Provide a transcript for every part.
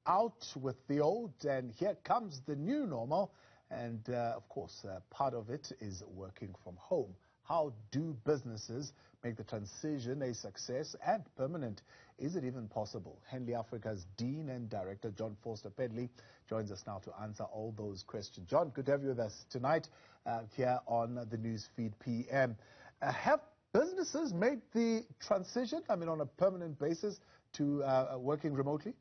out with the old, and here comes the new normal. And of course, part of it is working from home. How do businesses make the transition a success and permanent? Is it even possible? Henley Africa's Dean and Director, Jon Foster-Pedley, joins us now to answer all those questions. Jon, good to have you with us tonight here on the Newsfeed PM. Have businesses made the transition, on a permanent basis, to working remotely?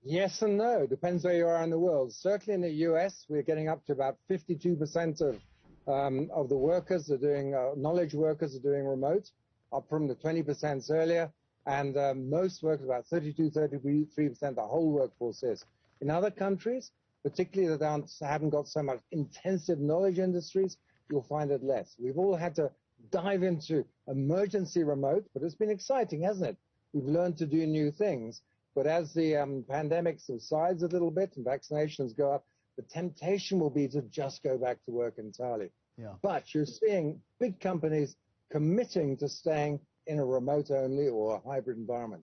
Yes and no. Depends where you are in the world. Certainly in the US, we're getting up to about 52% of the workers are doing, knowledge workers are doing remote, up from the 20% earlier. And most workers, about 33%, the whole workforce is. In other countries, particularly that haven't got so much intensive knowledge industries, you'll find it less. We've all had to dive into emergency remote, but it's been exciting, hasn't it? We've learned to do new things. But as the pandemic subsides a little bit and vaccinations go up, the temptation will be to just go back to work entirely. Yeah. But you're seeing big companies committing to staying in a remote-only or a hybrid environment.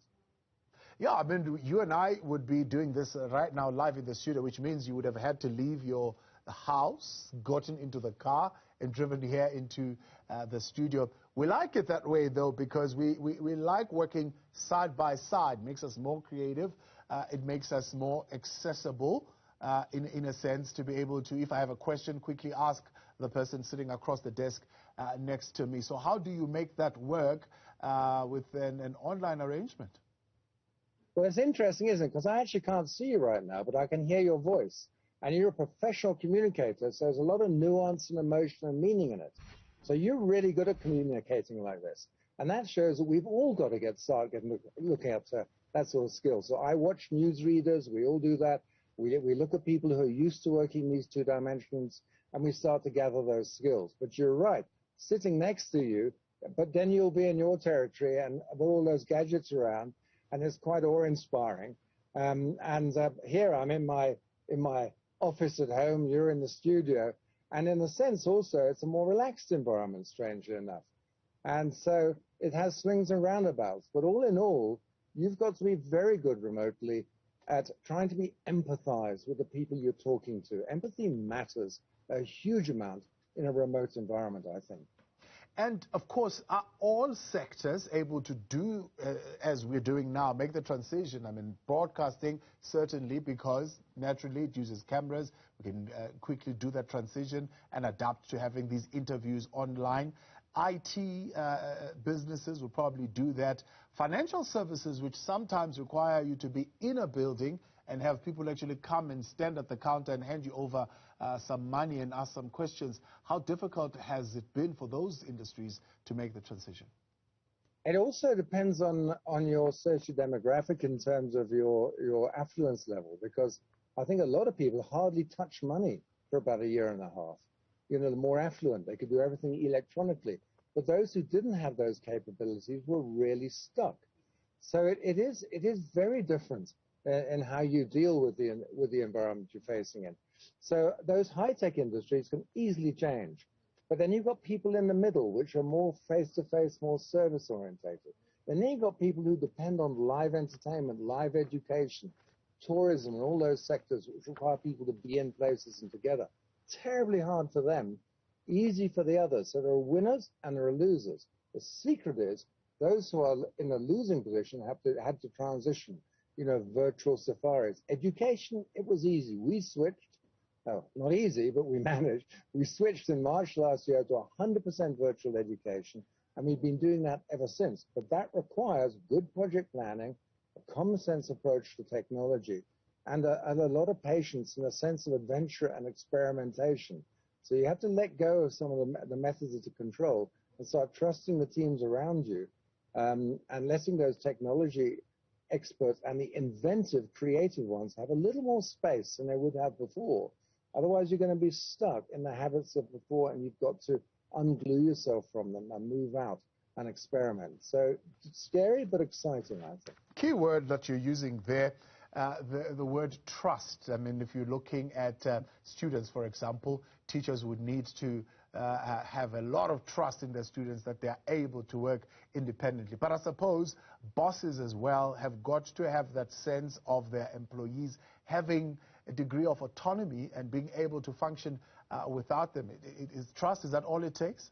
Yeah, you and I would be doing this right now live in the studio, which means you would have had to leave your house, gotten into the car, and driven here into the studio. We like it that way, though, because we like working side by side. It makes us more creative. It makes us more accessible, in a sense, to be able to, if I have a question, quickly ask the person sitting across the desk next to me. So how do you make that work with an online arrangement? Well, it's interesting, isn't it? Because I actually can't see you right now, but I can hear your voice. And you're a professional communicator, so there's a lot of nuance and emotion and meaning in it. So you're really good at communicating like this. And that shows that we've all got to start looking at that sort of skill. So I watch newsreaders, we all do that. We look at people who are used to working these two dimensions, and we start to gather those skills. But you're right, sitting next to you, but then you'll be in your territory and with all those gadgets around, and it's quite awe-inspiring. Here I'm in my office at home, you're in the studio, and in a sense also it's a more relaxed environment, strangely enough. And so it has swings and roundabouts, but all in all, you've got to be very good remotely at trying to be empathized with the people you're talking to. Empathy matters a huge amount in a remote environment, I think. And, of course, are all sectors able to do, as we're doing now, make the transition? Broadcasting, certainly, because naturally it uses cameras. We can quickly do that transition and adapt to having these interviews online. IT businesses will probably do that. Financial services, which sometimes require you to be in a building and have people actually come and stand at the counter and hand you over some money and ask some questions. How difficult has it been for those industries to make the transition? It also depends on your socio-demographic in terms of your affluence level, because I think a lot of people hardly touch money for about a year and a half. The more affluent, they could do everything electronically. But those who didn't have those capabilities were really stuck. So it is very different in how you deal with the environment you're facing in. So those high-tech industries can easily change. But then you've got people in the middle, which are more face-to-face, more service-orientated. And then you've got people who depend on live entertainment, live education, tourism, and all those sectors which require people to be in places and together. Terribly hard for them, easy for the others. So there are winners and there are losers. The secret is those who are in a losing position had to transition. Virtual safaris. Education, it was easy. We switched, not easy, but we managed. We switched in March last year to 100% virtual education, and we've been doing that ever since. But that requires good project planning, a common sense approach to technology, and a lot of patience and a sense of adventure and experimentation. So you have to let go of some of the methods of control and start trusting the teams around you, and letting those technology experts and the inventive, creative ones have a little more space than they would have before. Otherwise, you're going to be stuck in the habits of before, and you've got to unglue yourself from them and move out and experiment. So scary but exciting, I think. Key word that you're using there, the word trust. If you're looking at students, for example, teachers would need to have a lot of trust in their students that they are able to work independently. But I suppose bosses as well have got to have that sense of their employees having a degree of autonomy and being able to function without them. Trust, is that all it takes?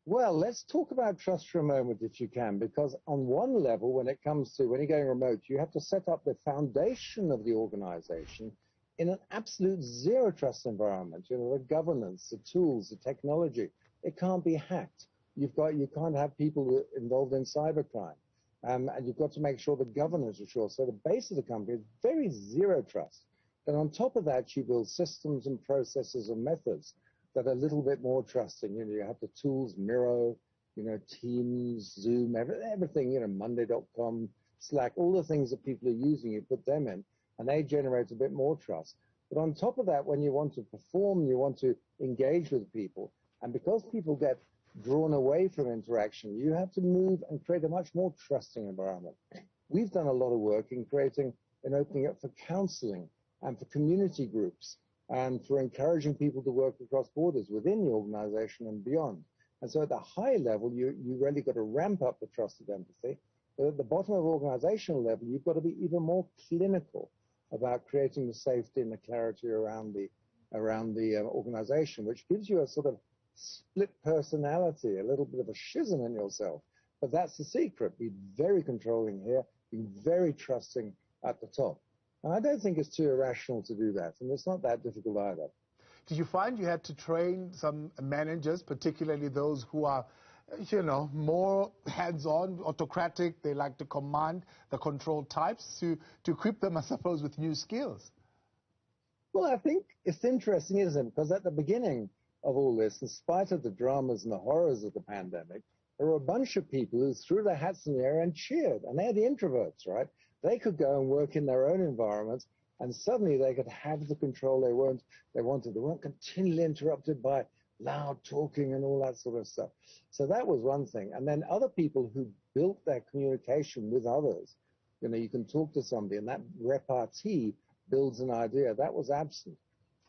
Well, let's talk about trust for a moment, if you can, because on one level, when it comes to when you're going remote, you have to set up the foundation of the organization in an absolute zero trust environment. You know, the governance, the tools, the technology, it can't be hacked. You can't have people involved in cybercrime. And you've got to make sure the governance is sure. So the base of the company is very zero trust. And on top of that, you build systems and processes and methods that are a little bit more trusting. You know, you have the tools, Miro, you know, Teams, Zoom, everything, you know, Monday.com, Slack, all the things that people are using, you put them in, and they generate a bit more trust. But on top of that, when you want to perform, you want to engage with people, and because people get drawn away from interaction, you have to move and create a much more trusting environment. We've done a lot of work in creating and opening up for counseling and for community groups, and for encouraging people to work across borders within the organization and beyond. And so at the high level, you really got to ramp up the trust and empathy. But at the bottom of organizational level, you've got to be even more clinical about creating the safety and the clarity around the organization, which gives you a sort of split personality, a little bit of a schism in yourself. But that's the secret. Be very controlling here, be very trusting at the top. And I don't think it's too irrational to do that, and it's not that difficult either. Did you find you had to train some managers, particularly those who are, you know, more hands-on, autocratic, they like to command the control types, to equip them, I suppose, with new skills? Well, I think it's interesting, isn't it? Because at the beginning of all this, in spite of the dramas and the horrors of the pandemic, there were a bunch of people who threw their hats in the air and cheered, and they're the introverts, right? They could go and work in their own environments, and suddenly they could have the control they wanted. They weren't continually interrupted by loud talking and all that sort of stuff. So that was one thing. And then other people who built their communication with others, you know, you can talk to somebody, and that repartee builds an idea. That was absent.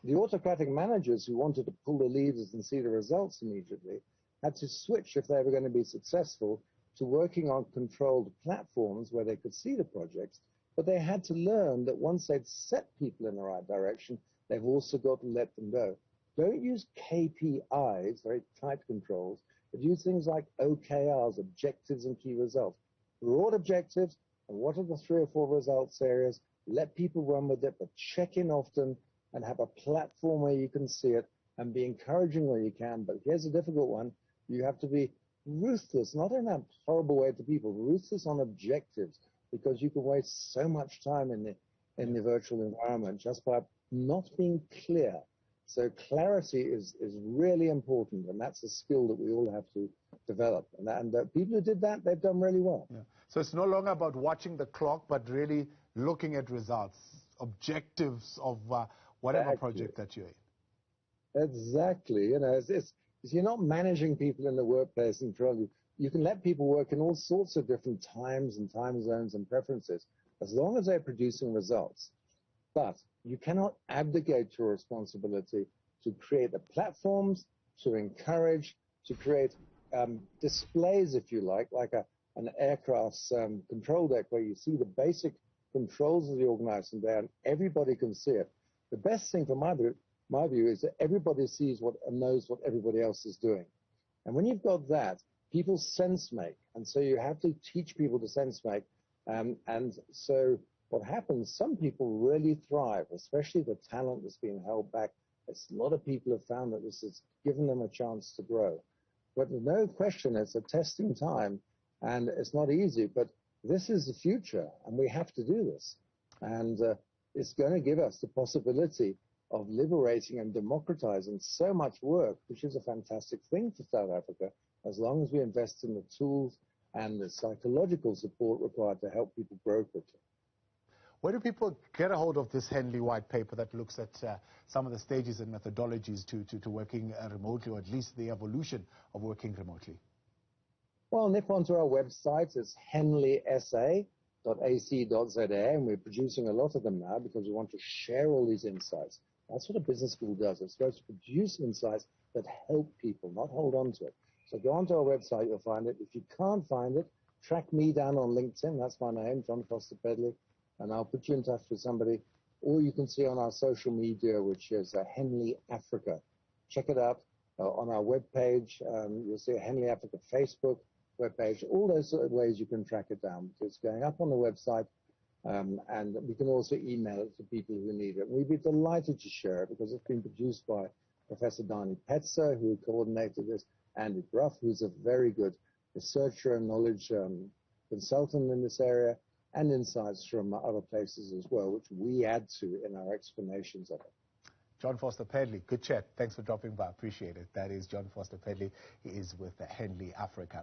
The autocratic managers who wanted to pull the levers and see the results immediately had to switch, if they were going to be successful, to working on controlled platforms where they could see the projects, but they had to learn that once they'd set people in the right direction, they've also got to let them go. Don't use KPIs, very tight controls, but use things like OKRs, objectives and key results. Broad objectives, and what are the 3 or 4 results areas? Let people run with it, but check in often and have a platform where you can see it, and be encouraging where you can. But here's a difficult one. You have to be ruthless, not in a horrible way to people, ruthless on objectives, because you can waste so much time in the virtual environment just by not being clear. So clarity is really important, and that's a skill that we all have to develop. And people who did that, they've done really well. Yeah. So it's no longer about watching the clock, but really looking at results, objectives of whatever project that you're in. Exactly. You know, you're not managing people in the workplace and controlling. You can let people work in all sorts of different times and time zones and preferences, as long as they're producing results. But you cannot abdicate your responsibility to create the platforms, to encourage, to create displays, if you like an aircraft's control deck, where you see the basic controls of the organization there, and everybody can see it. The best thing from my view is that everybody sees and knows what everybody else is doing. And when you've got that, people sense make. And so you have to teach people to sense make. And so what happens, some people really thrive, especially the talent that's being held back. A lot of people have found that this has given them a chance to grow. But no question, it's a testing time, and it's not easy. But this is the future, and we have to do this. And it's going to give us the possibility of liberating and democratizing so much work, which is a fantastic thing for South Africa, as long as we invest in the tools and the psychological support required to help people grow quickly. Where do people get a hold of this Henley white paper that looks at some of the stages and methodologies to working remotely, or at least the evolution of working remotely? Well, nip onto our website. It's henleysa.ac.za, and we're producing a lot of them now because we want to share all these insights. That's what a business school does. It's supposed to produce insights that help people, not hold on to it. So go onto our website, you'll find it. If you can't find it, track me down on LinkedIn. That's my name, Jon Foster-Pedley, and I'll put you in touch with somebody. Or you can see on our social media, which is Henley Africa. Check it out on our webpage. You'll see a Henley Africa Facebook webpage. All those sort of ways you can track it down. It's going up on the website, and we can also email it to people who need it. We'd be delighted to share it because it's been produced by Professor Dani Petzer, who coordinated this, Andy Bruff, who's a very good researcher and knowledge consultant in this area, and insights from other places as well, which we add to in our explanations of it. Jon Foster-Pedley, good chat. Thanks for dropping by. Appreciate it. That is Jon Foster-Pedley. He is with Henley Africa.